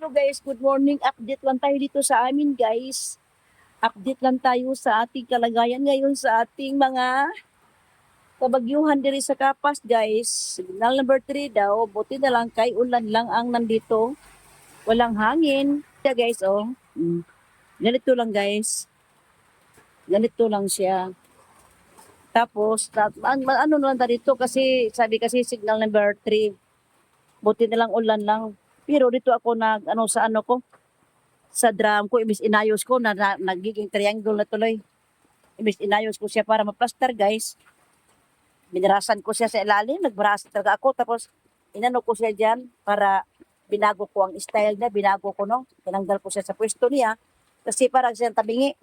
hello guys, good morning. Update lang tayo dito sa amin guys. Update lang tayo sa ating kalagayan ngayon sa ating mga kabagyuhan diri sa Kapas guys. Signal number 3 daw, buti na lang kay ulan lang ang nandito. Walang hangin. Yeah, guys, oh. Ganito lang guys. Ganito lang siya. Tapos, ano lang dito kasi, sabi kasi signal number 3. Buti na lang ulan lang. Pero dito ako sa ano ko, sa drum ko, imbis inayos ko, nagiging triangle na tuloy. Imbis inayos ko siya para maplaster, guys. Binarasan ko siya sa ilalim, nagbarasa talaga ako. Tapos, inano ko siya dyan para binago ko ang style niya, binago ko, no? Tinanggal ko siya sa pwesto niya. Kasi parang siya tabingi.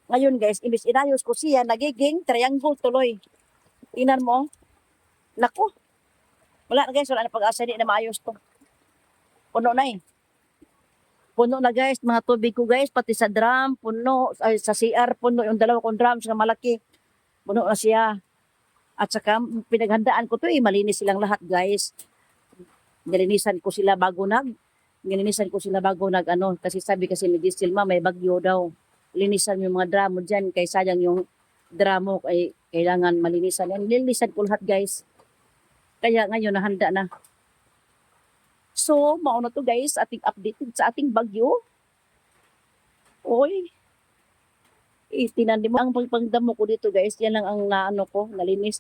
Ngayon, guys, imbis inayos ko siya, nagiging triangle tuloy. Tingnan mo, naku. Wala na, guys, wala na pag-asa, di na maayos to. Puno na eh. Puno na guys, mga tubig ko guys, pati sa drum, puno, ay, sa CR, puno yung dalawa kong drum, sa malaki, puno na siya. At saka, pinaghandaan ko to eh, malinis silang lahat guys. Nilinisan ko sila bago ano, kasi sabi kasi ni Dieselma, may bagyo daw. Linisan yung mga drum mo dyan, kay sayang yung drum mo, ay kailangan malinisan yan. Nilinisan ko lahat guys. Kaya ngayon, nahanda na. So, mauna to guys, ating update sa ating bagyo. Oy, tinanim mo ang pagpangdamo ko dito guys. Yan lang ang naano ko, nalinis.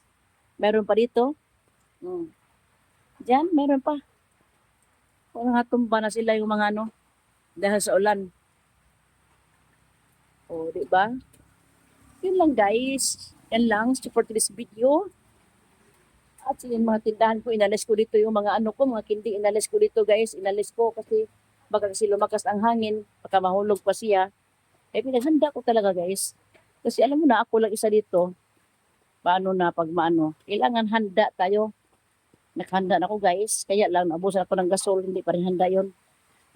Meron pa dito. Diyan, meron pa. Mga tumba na sila yung mga ano, dahil sa ulan. O, di ba? Yun lang guys. Yan lang, support this video. At yung mga tindahan ko, inalis ko dito yung mga ano ko, mga kindi, inalis ko dito guys. Inalis ko kasi baka kasi lumakas ang hangin, baka mahulog pa siya. Pinaghanda ko talaga guys. Kasi alam mo na, ako lang isa dito. Paano na pag maano. Kailangan handa tayo. Naghanda na ako guys. Kaya lang, naubusan ako ng gasol. Hindi pa rin handa yun.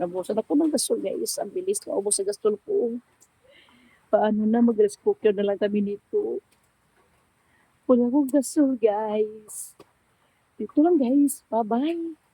Naubusan ako ng gasol guys. Ang bilis na ubos sa gasol ko. Paano na, mag-rice cooker na lang kami nito. Wala akong gasol guys. Dito lang guys. Bye-bye.